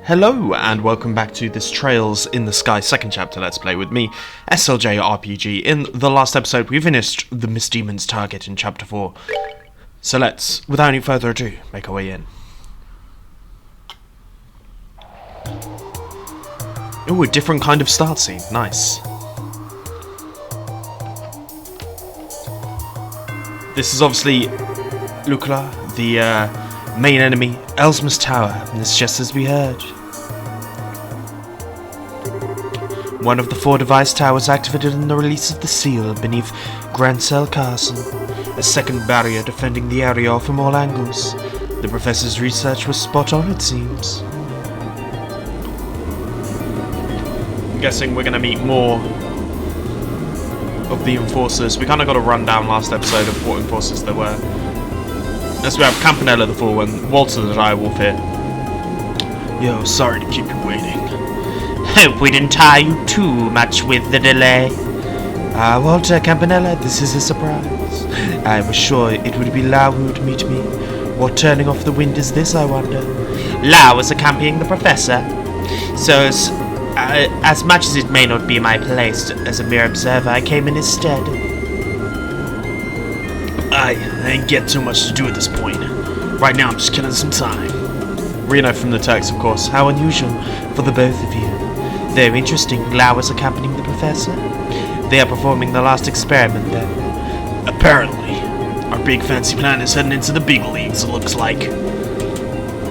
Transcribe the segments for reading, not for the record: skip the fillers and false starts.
Hello and welcome back to this Trails in the Sky second chapter Let's Play with me, Estelle jrpg. In the last episode we finished the Mist Demon's target in chapter 4. So let's, without any further ado, make our way in. Ooh, a different kind of start scene, nice. This is obviously Lucla, the main enemy, Elsmer's Tower, and it's just as we heard. One of the 4 device towers activated in the release of the seal beneath Grancel Castle, a second barrier defending the area from all angles. The professor's research was spot on, it seems. I'm guessing we're gonna meet more of the enforcers. We kinda got a rundown last episode of what enforcers there were. As we have Campanella the Full One, Walter the Direwolf here. Yo, sorry to keep you waiting. Hope we didn't tire you too much with the delay. Walter, Campanella, this is a surprise. I was sure it would be Lau who would meet me. What turning off the wind is this, I wonder? Lau was accompanying the professor, so as much as it may not be my place as a mere observer, I came in his stead. I ain't get too much to do at this point. Right now I'm just killing some time. Reno from the text, of course. How unusual for the both of you. Though interesting, Lau is accompanying the professor. They are performing the last experiment then. Apparently. Our big fancy plan is heading into the big leagues, it looks like.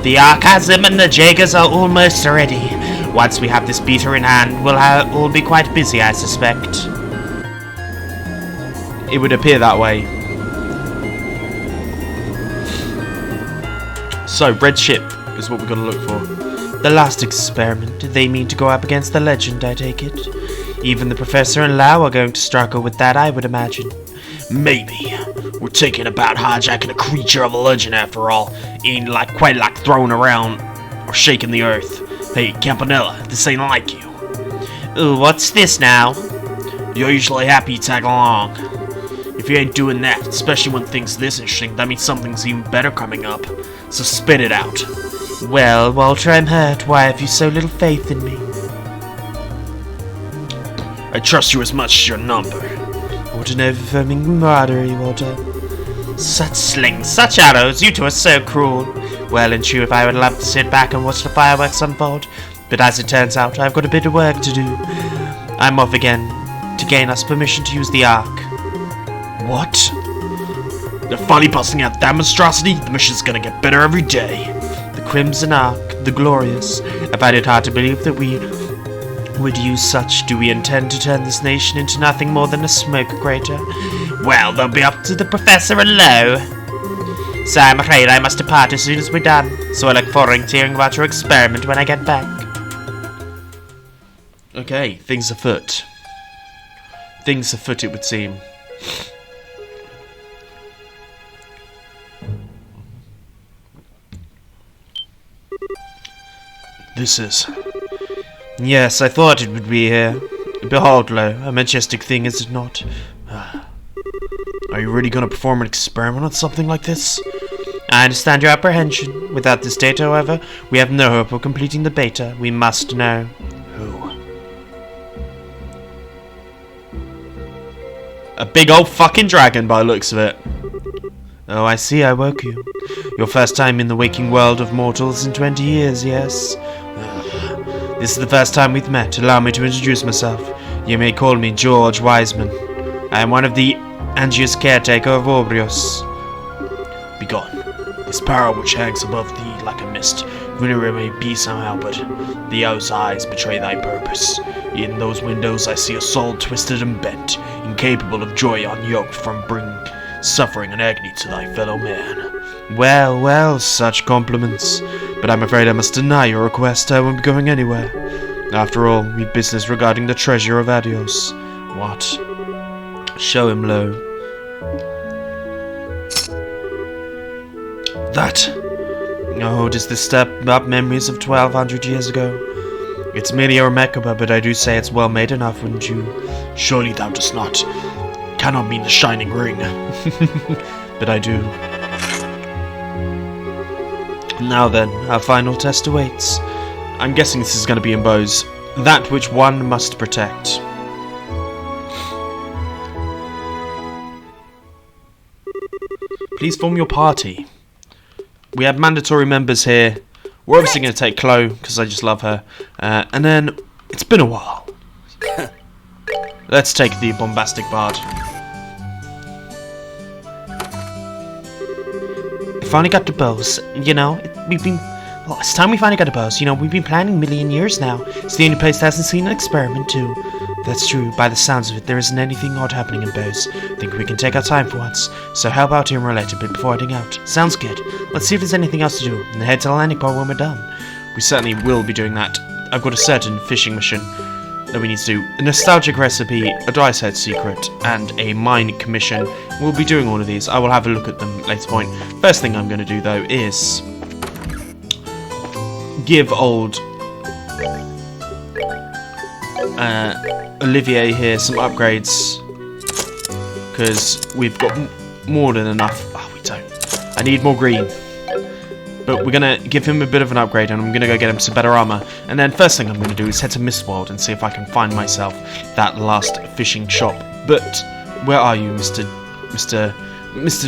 The Archasm and the Jaegers are almost ready. Once we have this beater in hand, we'll be quite busy, I suspect. It would appear that way. So, red ship is what we're going to look for. The last experiment. They mean to go up against the legend, I take it. Even the professor and Lau are going to struggle with that, I would imagine. Maybe. We're thinking about hijacking a creature of a legend after all. Ain't quite like throwing around or shaking the earth. Hey, Campanella, this ain't like you. Ooh, what's this now? You're usually happy to tag along. If you ain't doing that, especially when things this interesting, that means something's even better coming up. So spit it out. Well, Walter, I'm hurt. Why have you so little faith in me? I trust you as much as your number. What an overwhelming camaraderie, Walter. Such slings, such arrows, you two are so cruel. Well and true, if I would love to sit back and watch the fireworks unfold, but as it turns out, I've got a bit of work to do. I'm off again, to gain us permission to use the Ark. What? They're finally busting out that monstrosity? The mission's gonna get better every day. The Crimson Ark, the Glorious. I find it hard to believe that we would use such. Do we intend to turn this nation into nothing more than a smoke crater? Well, they'll be up to the professor and Lowe. So I'm afraid I must depart as soon as we're done. So I look forward to hearing about your experiment when I get back. Okay, things afoot. Things afoot, it would seem. This is... Yes, I thought it would be here. Behold, Lo, a majestic thing, is it not? Are you really going to perform an experiment on something like this? I understand your apprehension. Without this data, however, we have no hope of completing the beta. We must know. Who? A big old fucking dragon by the looks of it. Oh, I see, I woke you. Your first time in the waking world of mortals in 20 years, yes? This is the first time we've met. Allow me to introduce myself. You may call me George Wiseman. I am one of the Angius caretaker of Ourbours. Begone. This power which hangs above thee like a mist, vulnerable may be somehow, but those eyes betray thy purpose. In those windows I see a soul twisted and bent, incapable of joy unyoked from bringing suffering and agony to thy fellow man. Well, well, such compliments. But I'm afraid I must deny your request. I won't be going anywhere. After all, we've business regarding the treasure of Adios. What? Show him, Lo. That? Oh, does this stir up memories of 1200 years ago? It's merely a Remarkable, but I do say it's well made enough, wouldn't you? Surely thou dost not. Cannot mean the shining ring. But I do. Now then, our final test awaits. I'm guessing this is going to be in bows. That which one must protect. Please form your party. We have mandatory members here. We're obviously going to take Chloe, because I just love her. And then, it's been a while. Let's take the bombastic bard. We finally got the bows. You know, well, it's time we finally got the bows. You know, we've been planning a million years now. It's the only place that hasn't seen an experiment, too. That's true. By the sounds of it, there isn't anything odd happening in bows. I think we can take our time for once. So how about here in Rolent a bit before heading out? Sounds good. Let's see if there's anything else to do, and then head to the landing port when we're done. We certainly will be doing that. I've got a certain fishing mission that we need to do. A nostalgic recipe, a dice head secret, and a mine commission. We'll be doing all of these. I will have a look at them later point. First thing I'm going to do, though, is give old Olivier here some upgrades, because we've got more than enough. Oh, we don't. I need more green. But we're going to give him a bit of an upgrade, and I'm going to go get him some better armor. And then first thing I'm going to do is head to Mistworld and see if I can find myself that last fishing shop. But where are you, Mr.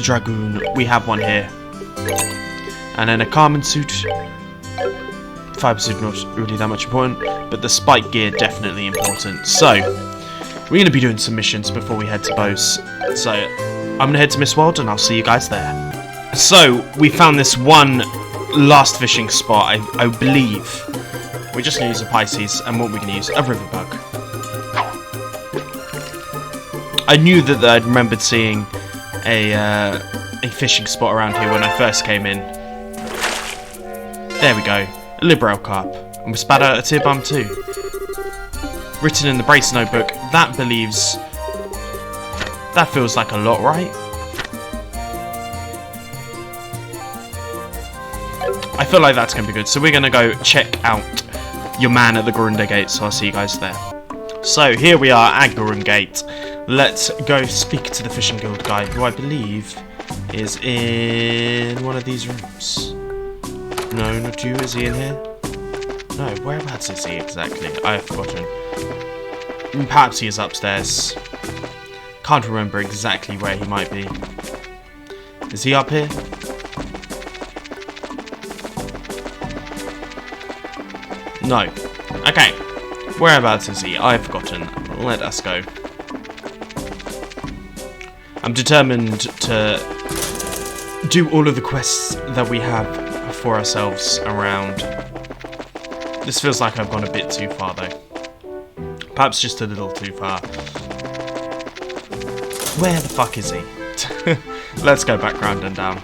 Dragoon? We have one here. And then a Carmen suit. Fiber suit not really that much important, but the spike gear definitely important. So we're going to be doing some missions before we head to bows. So I'm going to head to Mistworld, and I'll see you guys there. So we found this one last fishing spot, I believe. We're just going to use a Pisces, and what we're going to use, a river bug. I knew that I'd remembered seeing a fishing spot around here when I first came in. There we go, a Liberal carp, and we spat out a tear bomb too. Written in the brace notebook, that believes... That feels like a lot, right? I feel like that's going to be good. So we're going to go check out your man at the Garunda Gate. So I'll see you guys there. So here we are at Garunda Gate. Let's go speak to the Fishing Guild guy, who I believe is in one of these rooms. No, not you. Is he in here? No, whereabouts is he exactly? I have forgotten. Perhaps he is upstairs. Can't remember exactly where he might be. Is he up here? No. Okay. Whereabouts is he? I've forgotten. Let us go. I'm determined to do all of the quests that we have for ourselves around. This feels like I've gone a bit too far, though. Perhaps just a little too far. Where the fuck is he? Let's go back round and down.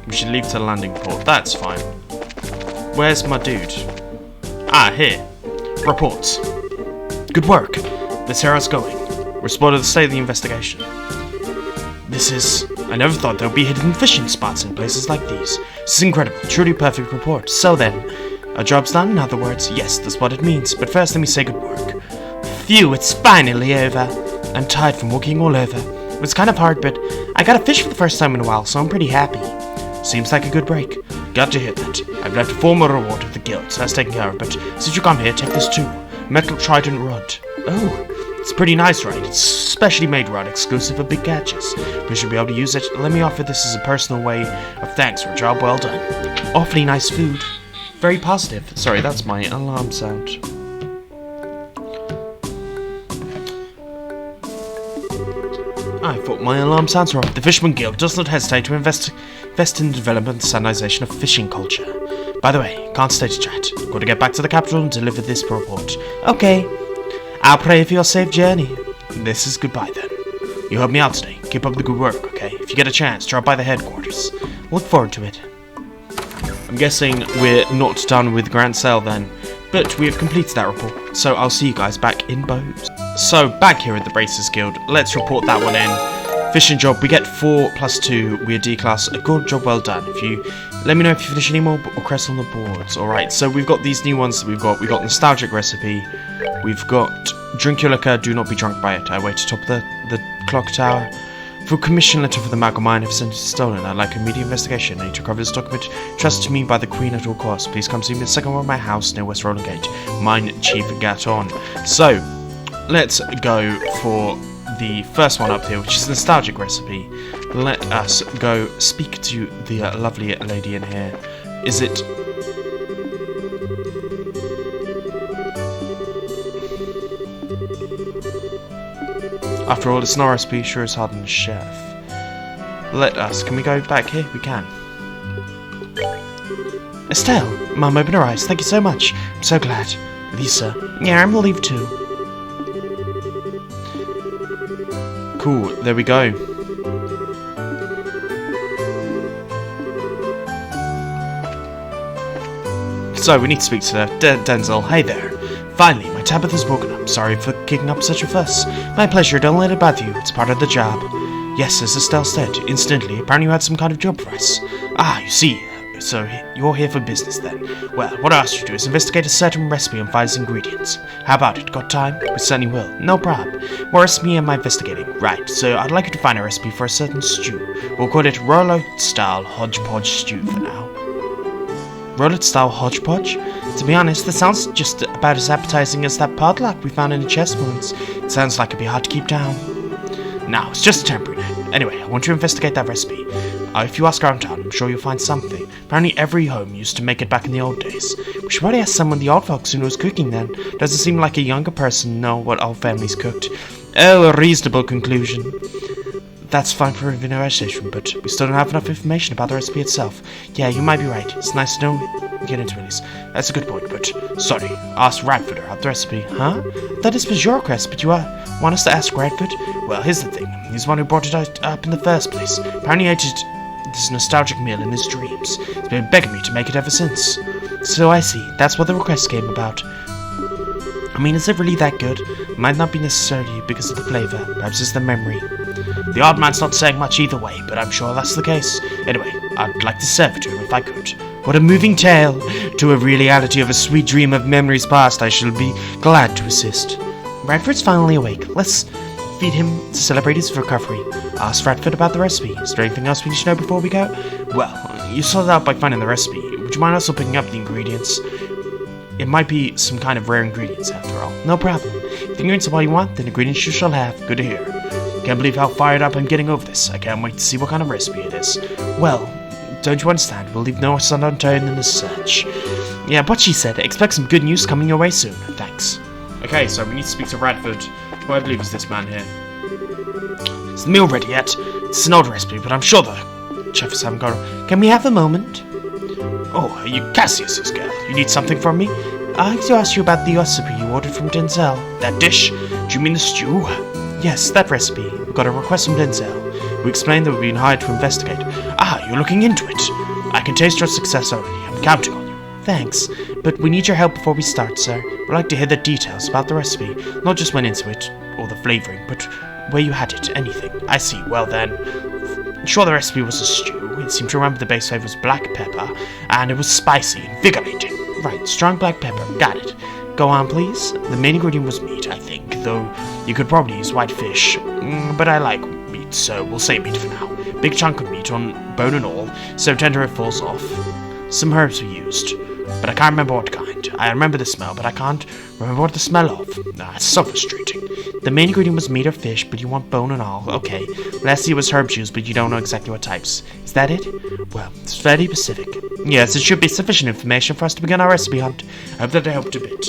We should leave to the landing port. That's fine. Where's my dude? Ah, here. Reports. Good work. Let's hear how it's going. We're spotted the state of the investigation. I never thought there would be hidden fishing spots in places like these. This is incredible. Truly perfect report. So then, our job's done, in other words. Yes, that's what it means. But first, let me say good work. Phew, it's finally over. I'm tired from walking all over. It was kind of hard, but I got a fish for the first time in a while, so I'm pretty happy. Seems like a good break. Glad to hear that. I've left a formal reward of the guild, so that's taken care of, but since you come here, take this too. Metal trident rod. Oh, it's pretty nice, right? It's specially made rod, exclusive for big catches. We should be able to use it. Let me offer this as a personal way of thanks for a job well done. Awfully nice food. Very positive. Sorry, that's my alarm sound. I thought my alarm sounds were off. The Fisherman Guild does not hesitate to invest in the development and standardization of fishing culture. By the way, can't stay to chat. Got to get back to the capital and deliver this report. Okay. I'll pray for your safe journey. This is goodbye then. You helped me out today. Keep up the good work, okay? If you get a chance, drop by the headquarters. Look forward to it. I'm guessing we're not done with Grand Sale then, but we have completed that report, so I'll see you guys back in bows. So, back here at the Bracers Guild, let's report that one in. Fishing job, we get 4+2, we're D-class, a good job well done. If you, let me know if you finish any more requests on the boards. Alright, so we've got these new ones that we've got nostalgic recipe, we've got Drink your liquor, do not be drunk by it. I wait atop the clock tower. For a commission letter for the Malcolm mine have sent stolen. I'd like immediate investigation. I need to cover this document trusted to me by the Queen at all costs. Please come see me in the second floor of my house near West Rolent Gate. Mine, Chief Gaton. So, let's go for the first one up here, which is a nostalgic recipe. Let us go speak to the lovely lady in here. Is it... After all, it's not a recipe, sure as hard on a chef. Can we go back here? We can. Estelle! Mum, open her eyes. Thank you so much. I'm so glad. Lisa. Yeah, I'm relieved too. Cool, there we go. So, we need to speak to Denzel. Hey there. Finally, my Tabitha's woken up. Sorry for kicking up such a fuss. My pleasure, don't let it bother you. It's part of the job. Yes, as Estelle said, incidentally, apparently you had some kind of job for us. Ah, you see. So, you're here for business then. Well, what I asked you to do is investigate a certain recipe and find its ingredients. How about it? Got time? We certainly will. No problem. What recipe am I investigating? Right, so I'd like you to find a recipe for a certain stew. We'll call it Rolent-style hodgepodge stew for now. Rolent-style hodgepodge? To be honest, that sounds just about as appetizing as that potluck we found in the chest wounds. It sounds like it'd be hard to keep down. No, it's just a temporary name. Anyway, I want to investigate that recipe. If you ask around town, I'm sure you'll find something. Apparently every home used to make it back in the old days. We should probably ask someone the old folks who knows cooking then. Doesn't seem like a younger person know what old families cooked. Oh, a reasonable conclusion. That's fine for investigation, but we still don't have enough information about the recipe itself. Yeah, you might be right. It's nice to know. Get into it. That's a good point, but sorry. Ask Radford about the recipe, huh? That is was your request, but you want us to ask Radford? Well, here's the thing. He's the one who brought it up in the first place. Apparently, he ate this nostalgic meal in his dreams. He's been begging me to make it ever since. So I see. That's what the request came about. I mean, is it really that good? Might not be necessarily because of the flavor. Perhaps it's the memory. The odd man's not saying much either way, but I'm sure that's the case. Anyway, I'd like to serve it to him if I could. What a moving tale! To a reality of a sweet dream of memories past, I shall be glad to assist. Radford's finally awake. Let's feed him to celebrate his recovery. Ask Radford about the recipe. Is there anything else we need to know before we go? Well, you sorted out by finding the recipe. Would you mind also picking up the ingredients? It might be some kind of rare ingredients after all. No problem. If the ingredients are what you want, then ingredients you shall have. Good to hear. Can't believe how fired up I'm getting over this. I can't wait to see what kind of recipe it is. Well, don't you understand? We'll leave no stone unturned in this search. Yeah, what she said. Expect some good news coming your way soon. Thanks. Okay, so we need to speak to Radford, who I believe is this man here. Is the meal ready yet? It's an old recipe, but I'm sure the chef is having gone. Can we have a moment? Oh, are you Cassius's girl? You need something from me? I like to ask you about the recipe you ordered from Denzel. That dish? Do you mean the stew? Yes, that recipe. We got a request from Denzel. We explained that we've been hired to investigate. Ah, you're looking into it. I can taste your success already. I'm counting on you. Thanks, but we need your help before we start, sir. We'd like to hear the details about the recipe. Not just when into it, or the flavouring, but where you had it, anything. I see. Well then, sure the recipe was a stew. It seemed to remember the base flavour was black pepper, and it was spicy, invigorating. Right, strong black pepper. Got it. Go on, please. The main ingredient was meat, I think, though you could probably use white fish. But I like meat, so we'll say meat for now. Big chunk of meat on bone and all, so tender it falls off. Some herbs were used, but I can't remember what kind. I remember the smell, but I can't remember what the smell of. It's so frustrating. The main ingredient was meat or fish, but you want bone and all. Okay, lastly it was herbs used, but you don't know exactly what types. Is that it? Well, it's fairly specific. Yes, it should be sufficient information for us to begin our recipe hunt. I hope that I helped a bit.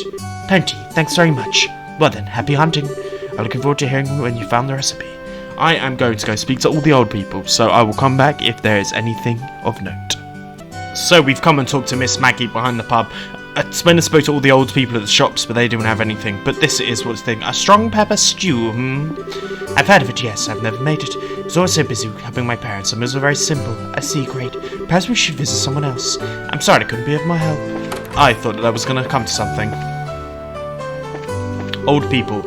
Plenty, thanks very much. Well then, happy hunting. I'm looking forward to hearing when you found the recipe. I am going to go speak to all the old people, so I will come back if there is anything of note. So we've come and talked to Miss Maggie behind the pub. I went and spoke to all the old people at the shops, but they didn't have anything. But this is what's the thing. A strong pepper stew, I've heard of it, yes. I've never made it. I was always so busy helping my parents. The meals were very simple. I see, great. Perhaps we should visit someone else. I'm sorry I couldn't be of more help. I thought that I was going to come to something. Old people.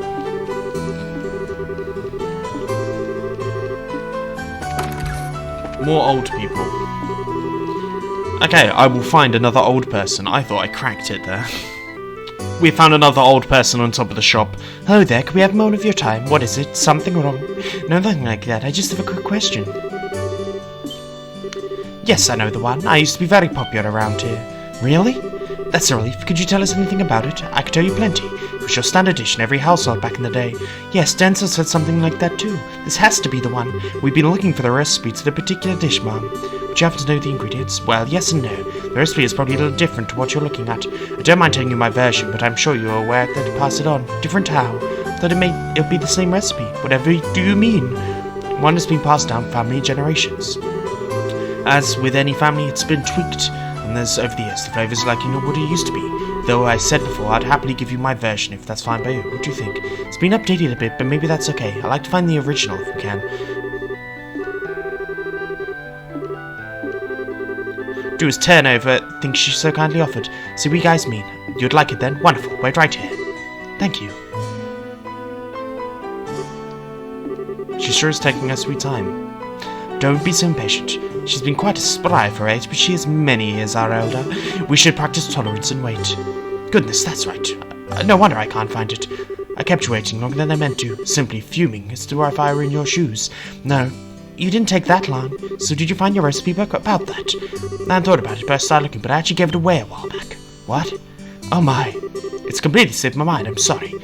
More old people. Okay, I will find another old person. I thought I cracked it there. We found another old person on top of the shop. Hello there, can we have a moment of your time? What is it? Something wrong? No, nothing like that. I just have a quick question. Yes, I know the one. I used to be very popular around here. Really? That's a relief. Could you tell us anything about it? I could tell you plenty. It was your standard dish in every household back in the day. Yes, Denzel said something like that too. This has to be the one. We've been looking for the recipe to the particular dish, Mom. Would you happen to know the ingredients? Well, yes and no. The recipe is probably a little different to what you're looking at. I don't mind telling you my version, but I'm sure you're aware that to pass it on. Different how? That it'll be the same recipe. Whatever do you mean? One has been passed down family generations. As with any family, it's been tweaked, and there's over the years the flavours liking not what it used to be. Though I said before, I'd happily give you my version if that's fine by you. What do you think? It's been updated a bit, but maybe that's okay. I like to find the original if we can. Do is turn over things she so kindly offered. See what you guys mean. You'd like it then? Wonderful. Wait right here. Thank you. She sure is taking her sweet time. Don't be so impatient. She's been quite a spry for her age, but she is many years our elder. We should practice tolerance and wait. Goodness, that's right. No wonder I can't find it. I kept you waiting longer than I meant to, simply fuming as to if I were in your shoes. No, you didn't take that long. So did you find your recipe book about that? I hadn't thought about it, but I started looking, but I actually gave it away a while back. What? Oh my. It's completely slipped my mind, I'm sorry.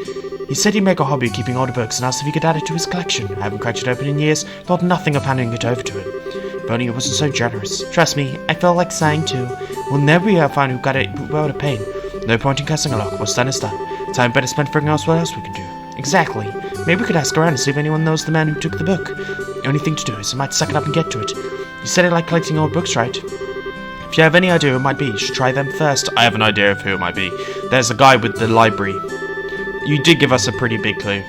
He said he'd make a hobby of keeping older books and asked if he could add it to his collection. I haven't cracked it open in years, thought nothing of handing it over to him. If only he wasn't so generous. Trust me, I felt like sighing too. We'll never be able to find who got it without a pain. No point in cussing a lot. What's done is done. Time better spent figuring out what else we can do. Exactly. Maybe we could ask around and see if anyone knows the man who took the book. The only thing to do is I might suck it up and get to it. You said you like collecting old books, right? If you have any idea who it might be, you should try them first. I have an idea of who it might be. There's a guy with the library. You did give us a pretty big clue.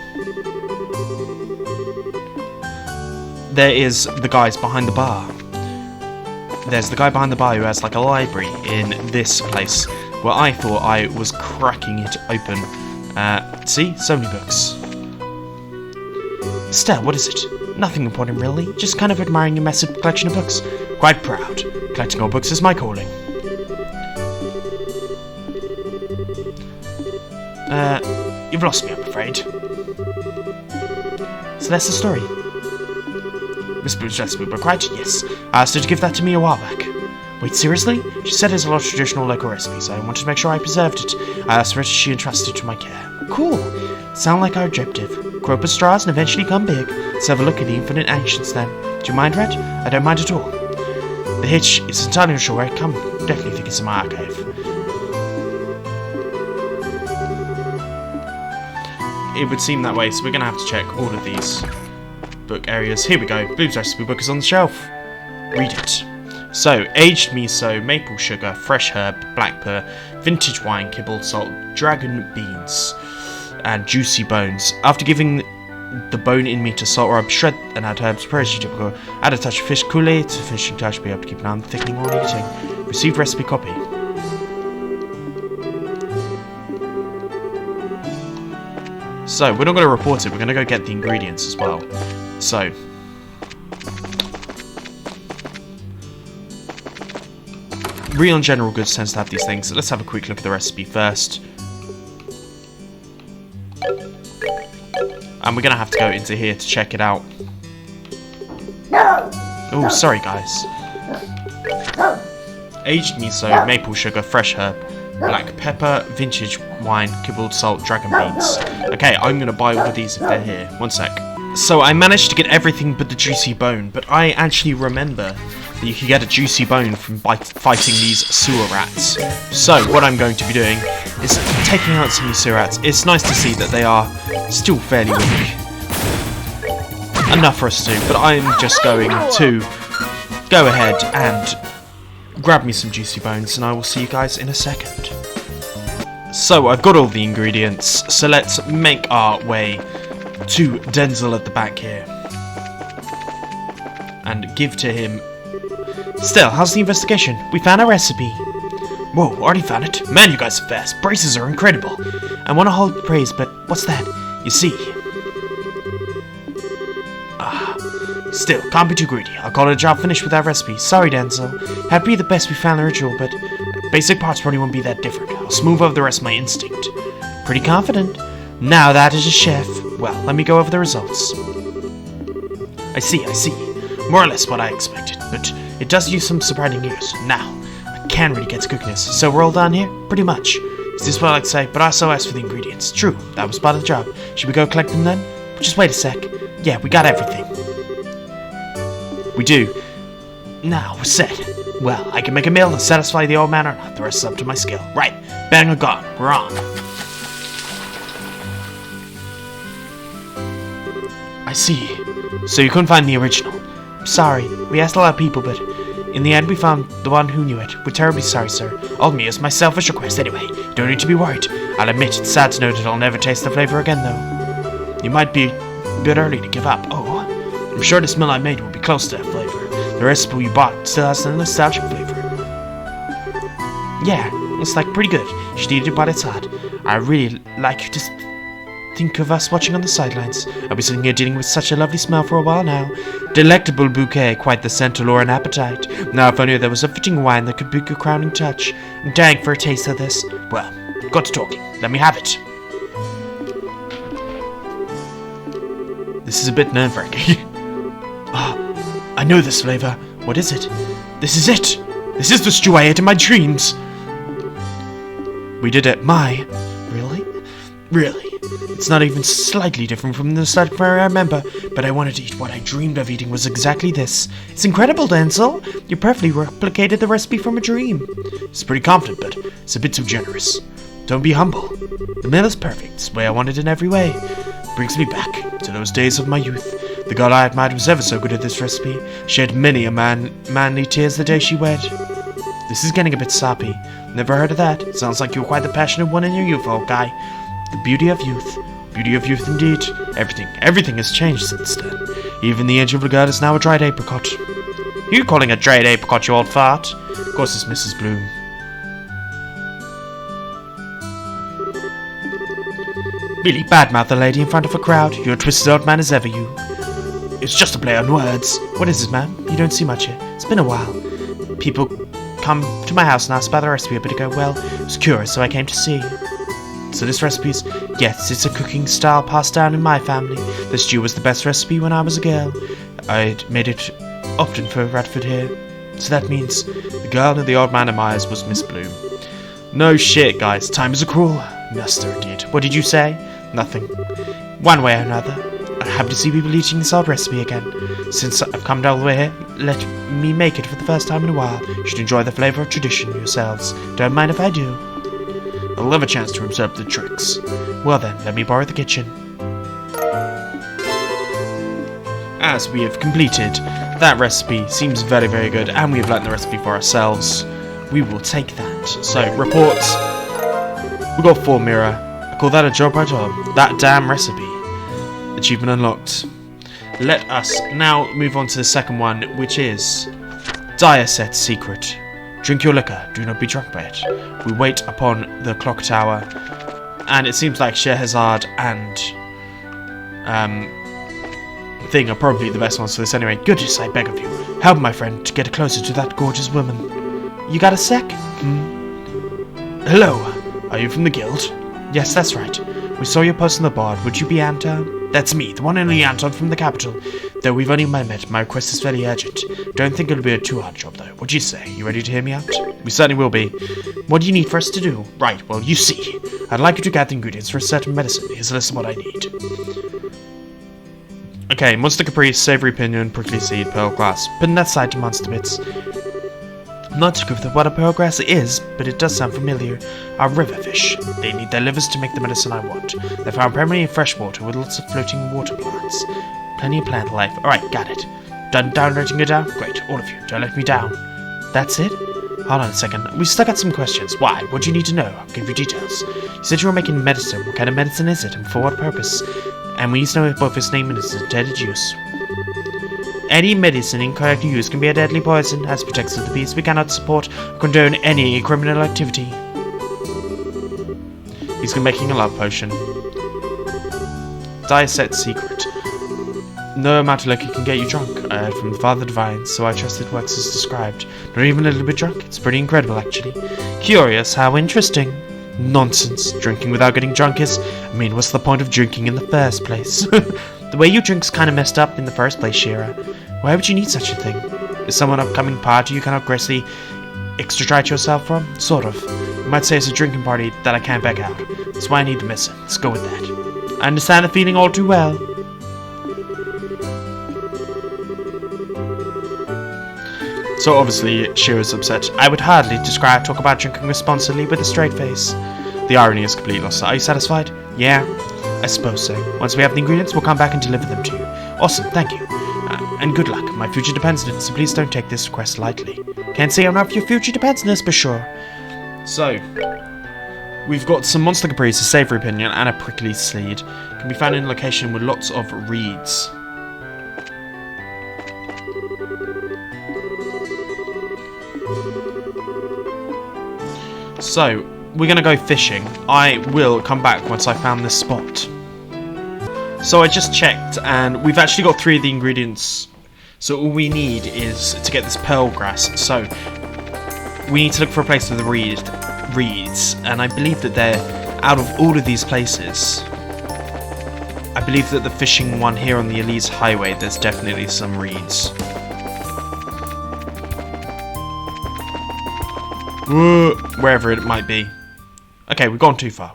There is the guys behind the bar. There's the guy behind the bar who has like a library in this place where I thought I was cracking it open. See? So many books. Estelle, what is it? Nothing important really, just kind of admiring your massive collection of books. Quite proud. Collecting old books is my calling. You've lost me, I'm afraid. So that's the story. Miss Boo's recipe book, right? Yes. I asked her to give that to me a while back. Wait, seriously? She said there's a lot of traditional local recipes. I wanted to make sure I preserved it. I asked her if she entrusted it to my care. Cool. Sound like our objective. Grow up as stars and eventually come big. Let's have a look at the infinite ancients then. Do you mind, Red? I don't mind at all. The hitch is entirely unsure where it comes. Definitely think it's in my archive. It would seem that way, so we're going to have to check all of these book areas. Here we go. Blue's recipe book is on the shelf. Read it. So, aged miso, maple sugar, fresh herb, black pearl, vintage wine, kibbled salt, dragon beans, and juicy bones. After giving the bone-in meat to salt rub, shred and add herbs, prepare as typical. Add a touch of fish coulis to finishing touch, be able to keep an eye on the thickening while eating. Received recipe copy. So, we're not going to report it, we're going to go get the ingredients as well. So, Real and General Goods tends to have these things. Let's have a quick look at the recipe first. And we're going to have to go into here to check it out. Oh, sorry guys. Aged miso, maple sugar, fresh herb, black pepper, vintage wine, kibbled salt, dragon beans. Okay, I'm going to buy all of these if they're here. One sec. So I managed to get everything but the juicy bone, but I actually remember that you can get a juicy bone from fighting these sewer rats. So what I'm going to be doing is taking out some of these sewer rats. It's nice to see that they are still fairly weak. Enough for us to do, but I'm just going to go ahead and grab me some juicy bones, and I will see you guys in a second. So I've got all the ingredients, so let's make our way to Denzel at the back here and give to him. Still, how's the investigation? We found a recipe. Whoa, already found it? Man, you guys are fast. Braces are incredible. I want to hold praise, but what's that? You see. Still, can't be too greedy. I'll call it a job finished with that recipe. Sorry, Denzel. Happy the best we found the ritual, but basic parts probably won't be that different. I'll smooth over the rest of my instinct. Pretty confident. Now that is a chef. Well, let me go over the results. I see. More or less what I expected, but it does use some surprising news. Now, I can really get to cooking this. So we're all done here? Pretty much. Is this what I like to say? But I also asked for the ingredients. True, that was part of the job. Should we go collect them then? Just wait a sec. Yeah, we got everything. We do. Now, we're set. Well, I can make a meal to satisfy the old man or not. The rest is up to my skill. Right, bang or gone. We're on. I see. So you couldn't find the original. Sorry, we asked a lot of people, but in the end we found the one who knew it. We're terribly sorry, sir. All me is my selfish request anyway. You don't need to be worried. I'll admit it's sad to know that I'll never taste the flavor again, though. You might be a bit early to give up. Oh, I'm sure this meal I made will be close to that flavor. The recipe you bought still has the nostalgic flavor. Yeah, it's like pretty good. You should eat it while it's hot. I really like to think of us watching on the sidelines. I'll be sitting here dealing with such a lovely smell for a while now. Delectable bouquet, quite the scent to lure an appetite. Now if only there was a fitting wine that could be a crowning touch. I'm dying for a taste of this. Well, got to talking. Let me have it. This is a bit nerve-wracking. I know this flavor. What is it? This is it! This is the stew I ate in my dreams! We did it. Really? Really. It's not even slightly different from the start where I remember, but I wanted to eat what I dreamed of eating was exactly this. It's incredible, Denzel. You perfectly replicated the recipe from a dream. It's pretty confident, but it's a bit too generous. Don't be humble. The meal is perfect. It's the way I want it in every way. It brings me back to those days of my youth. The girl I admired was ever so good at this recipe. Shed many a manly tears the day she wed. This is getting a bit soppy. Never heard of that. Sounds like you were quite the passionate one in your youth, old guy. The beauty of youth. Beauty of youth indeed. Everything has changed since then. Even the age of the girl is now a dried apricot. You calling a dried apricot, you old fart? Of course it's Mrs. Bloom. Really badmouth the lady in front of a crowd. You're a twisted old man as ever, you. It's just a play on words. What is it, ma'am? You don't see much here. It's been a while. People come to my house and ask about the recipe a bit ago. Well, I was curious, so I came to see. So this recipe's... Yes, it's a cooking style passed down in my family. The stew was the best recipe when I was a girl. I'd made it often for Radford here. So that means the girl that the old man admires was Miss Bloom. No shit, guys. Time is a cruel master indeed. What did you say? Nothing. One way or another, I'm happy to see people eating this old recipe again. Since I've come all the way here, let me make it for the first time in a while. You should enjoy the flavour of tradition yourselves. Don't mind if I do. I'll have a chance to observe the tricks. Well then, let me borrow the kitchen. As we have completed that recipe, seems very, very good, and we have learned the recipe for ourselves. We will take that. So, reports. We got 4 mirror. I call that a job right on. That damn recipe. Achievement unlocked. Let us now move on to the second one, which is Diaset's Secret. Drink your liquor, do not be drunk by it. We wait upon the clock tower, and it seems like Scheherazade and Thing are probably the best ones for this anyway. Goodness, I beg of you, help my friend to get closer to that gorgeous woman. You got a sec? Hello, are you from the guild? Yes, that's right. We saw your post on the board. Would you be Anton? That's me, the one and only Anton from the capital. Though we've only met, my request is fairly urgent. Don't think it'll be a too hard job, though. What do you say? You ready to hear me out? We certainly will be. What do you need for us to do? Right, well, you see. I'd like you to gather ingredients for a certain medicine. Here's a list of what I need. Okay, Monster Caprice, Savory Pinion, Prickly Seed, Pearl Glass. Putting that side to Monster Bits. I'm not sure what a pearl grass is, but it does sound familiar. Our river fish. They need their livers to make the medicine I want. They're found primarily in fresh water with lots of floating water plants. Plenty of plant life. Alright, got it. Done downloading it down? Great, all of you. Don't let me down. That's it? Hold on a second. We've still got some questions. Why? What do you need to know? I'll give you details. You said you were making medicine. What kind of medicine is it, and for what purpose? And we need to know if both its name and its intended use. Any medicine incorrectly used can be a deadly poison. As protectors of the peace, we cannot support or condone any criminal activity. He's making a love potion. Diaset's Secret. No amount of liquor can get you drunk. I heard from the Father Divine, so I trust it works as described. Not even a little bit drunk. It's pretty incredible, actually. Curious, how interesting. Nonsense. Drinking without getting drunk is... I mean, what's the point of drinking in the first place? The way you drink's kind of messed up in the first place, Shira. Why would you need such a thing? Is someone upcoming party you can aggressively extradite yourself from? Sort of. You might say it's a drinking party that I can't back out. That's why I need the medicine. Let's go with that. I understand the feeling all too well. So obviously, Shira's upset. I would hardly talk about drinking responsibly with a straight face. The irony is completely lost. Are you satisfied? Yeah, I suppose so. Once we have the ingredients, we'll come back and deliver them to you. Awesome, thank you. And good luck. My future depends on it, so please don't take this request lightly. Can't say enough your future depends on this, for sure. So, we've got some monster capris, a savoury opinion, and a prickly sleed. Can be found in a location with lots of reeds. So, we're gonna go fishing. I will come back once I found this spot. So I just checked, and we've actually got 3 of the ingredients. So all we need is to get this pearl grass. So we need to look for a place with reeds, and I believe that they're out of all of these places. I believe that the fishing one here on the Elise Highway, there's definitely some reeds. Wherever it might be. Okay, we've gone too far.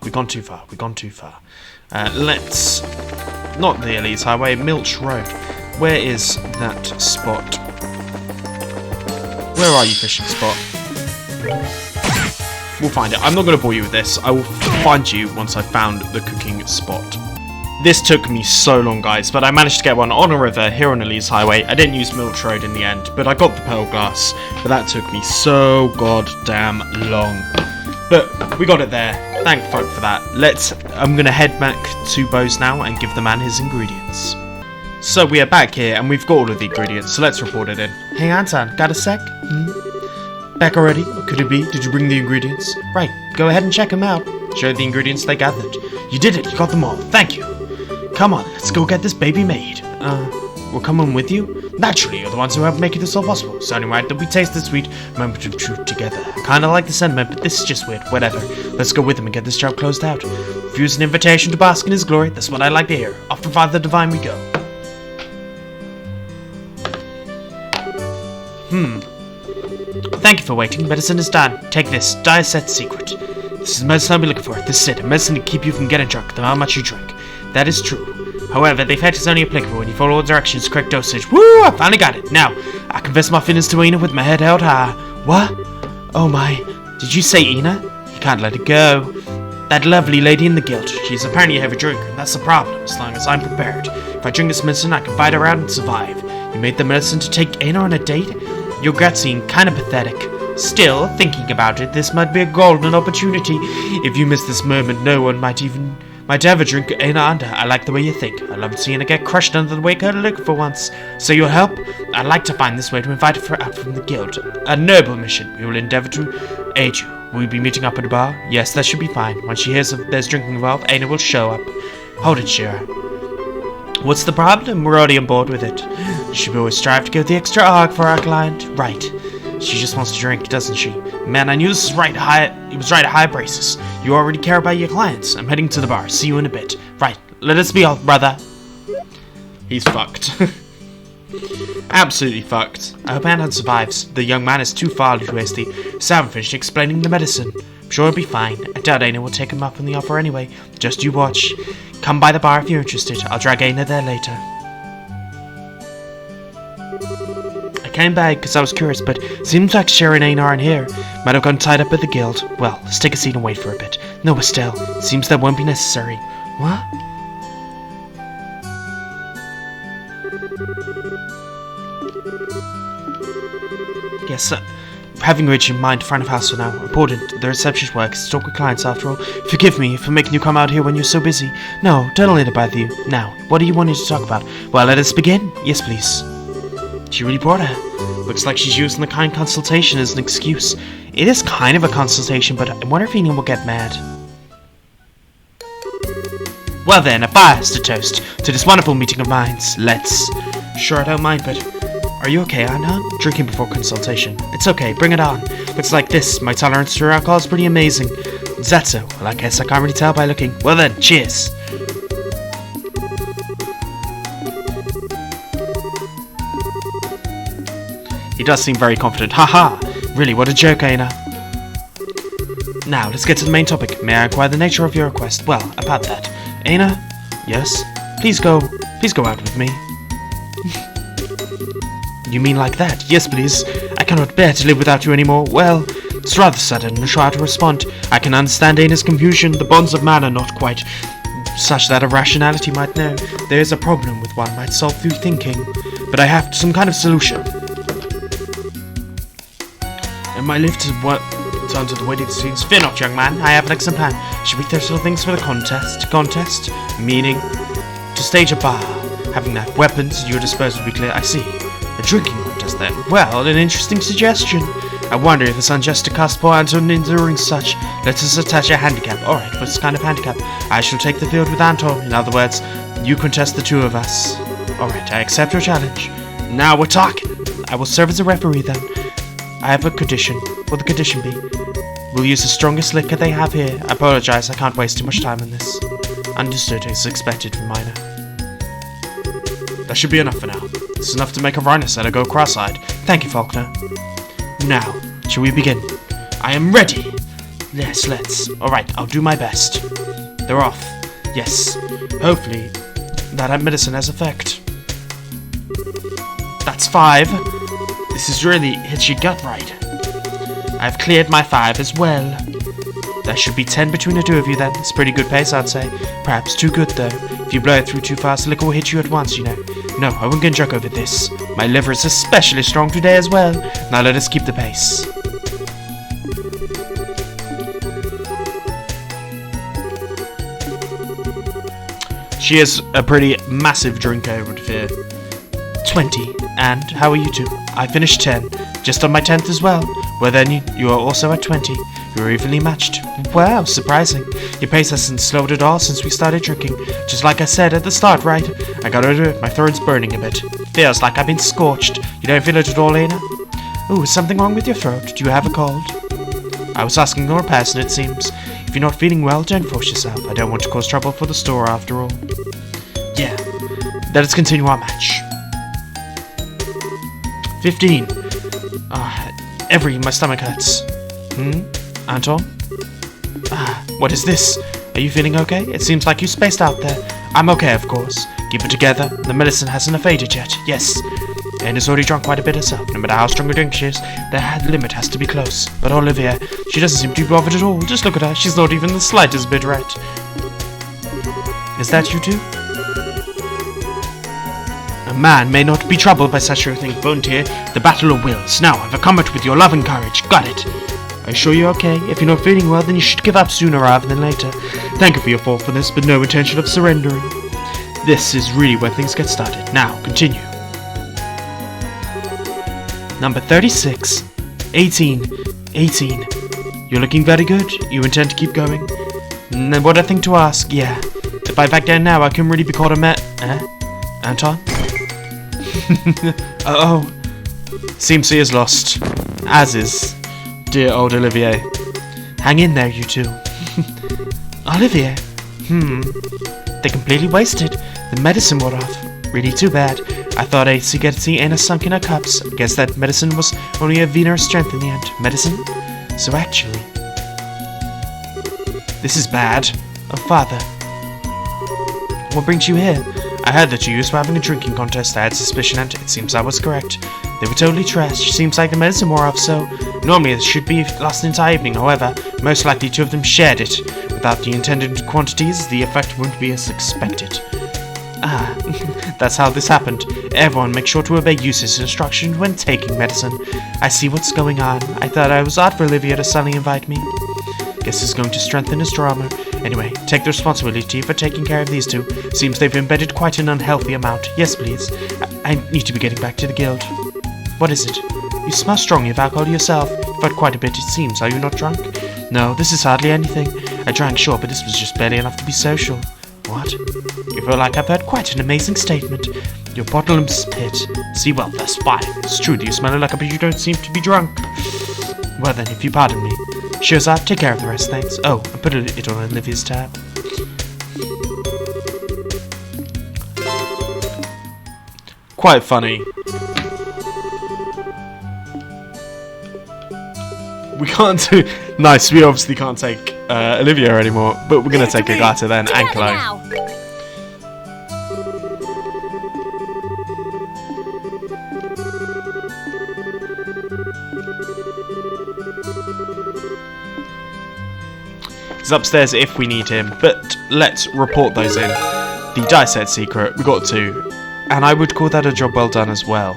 Let's... Not the Elise Highway, Milch Road. Where is that spot? Where are you, fishing spot? We'll find it. I'm not going to bore you with this. I will find you once I've found the cooking spot. This took me so long, guys, but I managed to get one on a river here on Elise Highway. I didn't use Milch Road in the end, but I got the pearl glass. But that took me so goddamn long. But we got it there. Thank fuck for that. I'm gonna head back to Bose now and give the man his ingredients. So we are back here and we've got all of the ingredients, so let's report it in. Hey Anton, got a sec? Back already? Could it be? Did you bring the ingredients? Right, go ahead and check them out. Show the ingredients they gathered. You did it, you got them all. Thank you. Come on, let's go get this baby made. We're coming with you? Naturally, you're the ones who helped make this all possible. Sounding right that we taste the sweet moment of truth together. Kinda like the sentiment, but this is just weird. Whatever. Let's go with him and get this job closed out. Refuse an invitation to bask in his glory. That's what I like to hear. Off to Father Divine we go. Thank you for waiting. Medicine is done. Take this. Diaset secret. This is the medicine I'll be looking for. This is it. A medicine to keep you from getting drunk, no matter how much you drink. That is true. However, the effect is only applicable when you follow all directions, correct dosage. Woo! I finally got it. Now, I confess my feelings to Ina with my head held high. What? Oh my. Did you say Ina? You can't let it go. That lovely lady in the guild. She's apparently a heavy drinker, and that's the problem, as long as I'm prepared. If I drink this medicine, I can fight her out and survive. You made the medicine to take Ina on a date? Your guts seem kinda pathetic. Still, thinking about it, this might be a golden opportunity. If you miss this moment, no one might ever drink Ina under. I like the way you think. I love seeing her get crushed under the weight of her liquor for once. So you'll help? I'd like to find this way to invite her out from the guild. A noble mission. We will endeavor to aid you. Will you be meeting up at a bar? Yes, that should be fine. When she hears there's drinking involved, Ina will show up. Hold it, Shira. What's the problem? We're already on board with it. Should we always strive to go the extra arc for our client? Right. She just wants to drink, doesn't she? Man, I knew this was right it was right at high braces. You already care about your clients. I'm heading to the bar. See you in a bit. Right, let us be off, brother. He's fucked. Absolutely fucked. I hope Anton survives. The young man is too far too hasty. So I haven't finished explaining the medicine. I'm sure he'll be fine. I doubt Aina will take him up on the offer anyway. Just you watch. Come by the bar if you're interested. I'll drag Aina there later. I came back because I was curious, but seems like Shira and Aina aren't here. Might have gotten tied up at the guild. Well, let's take a seat and wait for a bit. No, Estelle. Seems that won't be necessary. What? Yes, having reached your mind front of house for now. Important. The receptionist works. Talk with clients after all. Forgive me for making you come out here when you're so busy. No, don't let it bother you. Now, what do you want to talk about? Well, let us begin. Yes, please. She really brought her. Looks like she's using the kind consultation as an excuse. It is kind of a consultation, but I wonder if anyone will get mad. Well then, a fast to toast to this wonderful meeting of minds. Let's. Sure, I don't mind, but are you okay, Anna? Drinking before consultation. It's okay, bring it on. Looks like this. My tolerance for alcohol is pretty amazing. Is that so? Well, I guess I can't really tell by looking. Well then, cheers! He does seem very confident. Haha! Really, what a joke, Aina. Now, let's get to the main topic. May I inquire the nature of your request? Well, about that. Aina? Yes? Please go out with me. You mean like that? Yes, please. I cannot bear to live without you anymore. Well, it's rather sudden. I'm not sure how to respond. I can understand Aina's confusion. The bonds of man are not quite such that a rationality might know. There is a problem with one might solve through thinking. But I have some kind of solution. And my lift is what turns to the waiting students. Fear not, young man. I have an excellent plan. Should we throw little things for the contest? Contest? Meaning to stage a bar. Having that weapons at your disposal would be clear. I see. A drinking contest then. Well, an interesting suggestion. I wonder if it's unjust to cast poor Anton in doing such. Let us attach a handicap. Alright, what kind of handicap? I shall take the field with Anton. In other words, you contest the two of us. Alright, I accept your challenge. Now we're talking. I will serve as a referee then. I have a condition. What will the condition be? We'll use the strongest liquor they have here. I apologize, I can't waste too much time on this. Understood, as expected from Minor. That should be enough for now. This is enough to make a rhinoceros go cross-eyed. Thank you, Faulkner. Now, shall we begin? I am ready! Yes, let's. Alright, I'll do my best. They're off. Yes. Hopefully, that medicine has effect. That's 5. This has really hit your gut right. I've cleared my 5 as well. There should be 10 between the two of you then. It's pretty good pace, I'd say. Perhaps too good, though. If you blow it through too fast, the liquor will hit you at once, you know. No, I won't get drunk over this. My liver is especially strong today as well. Now let us keep the pace. She is a pretty massive drinker, I would fear. 20. And how are you two? I finished 10. Just on my 10th as well. Well then, you are also at 20. You're evenly matched. Wow, surprising. Your pace hasn't slowed at all since we started drinking. Just like I said at the start, right? I gotta do it. My throat's burning a bit. Feels like I've been scorched. You don't feel it at all, Aina? Ooh, is something wrong with your throat? Do you have a cold? I was asking your person, it seems. If you're not feeling well, don't force yourself. I don't want to cause trouble for the store, after all. Yeah. Let us continue our match. 15. My stomach hurts. Anton? What is this? Are you feeling okay? It seems like you spaced out there. I'm okay, of course. Keep it together. The medicine hasn't faded yet. Yes. Anna's already drunk quite a bit herself. No matter how strong a drink she is, the limit has to be close. But Olivia, she doesn't seem to be bothered at all. Just look at her. She's not even the slightest bit right. Is that you too? A man may not be troubled by such a thing, Volunteer. The battle of wills. Now, have a combat with your love and courage. Got it. Are you sure you're okay? If you're not feeling well, then you should give up sooner rather than later. Thank you for your thoughtfulness, but no intention of surrendering. This is really where things get started. Now, continue. Number 36. 18. 18. You're looking very good. You intend to keep going? And what a thing to ask, yeah. If I back down now, I can really be called a Anton? Uh-oh. Seems he is lost. As is dear old Olivier. Hang in there, you two. Olivier? They completely wasted. The medicine wore off. Really too bad. I thought I'd see Anna sunk in her cups. Guess that medicine was only a veneer strength in the end. Medicine? So actually... This is bad. Oh, Father. What brings you here? I heard that you used to having a drinking contest. I had suspicion and it seems I was correct. They were totally trashed. Seems like the medicine wore off, so... Normally it should be last the entire evening, however, most likely two of them shared it. Without the intended quantities, the effect won't be as expected. That's how this happened. Everyone make sure to obey Eustace's instructions when taking medicine. I see what's going on. I thought I was odd for Olivia to suddenly invite me. Guess it's going to strengthen his drama. Anyway, take the responsibility for taking care of these two. Seems they've embedded quite an unhealthy amount. Yes, please. I need to be getting back to the guild. What is it? You smell strongly of alcohol yourself. You've had quite a bit, it seems. Are you not drunk? No, this is hardly anything. I drank sure, but this was just barely enough to be social. What? You feel like I've heard quite an amazing statement. Your bottomless pit. See, well, that's fine. It's true that you smell like a but you don't seem to be drunk. Well then, if you pardon me. Shiozad, take care of the rest, thanks. Oh, I put it on Olivia's tab. Quite funny. We can't do... Nice, we obviously can't take Olivia anymore, but we're going to take Agata then, and Chloe. He's upstairs if we need him, but let's report those in. The dice set secret, we got 2. And I would call that a job well done as well.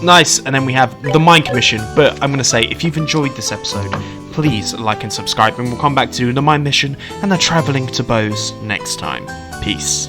Nice, and then we have the Mine Commission, but I'm going to say, if you've enjoyed this episode, please like and subscribe, and we'll come back to the Mine Mission and the Travelling to Bows next time. Peace.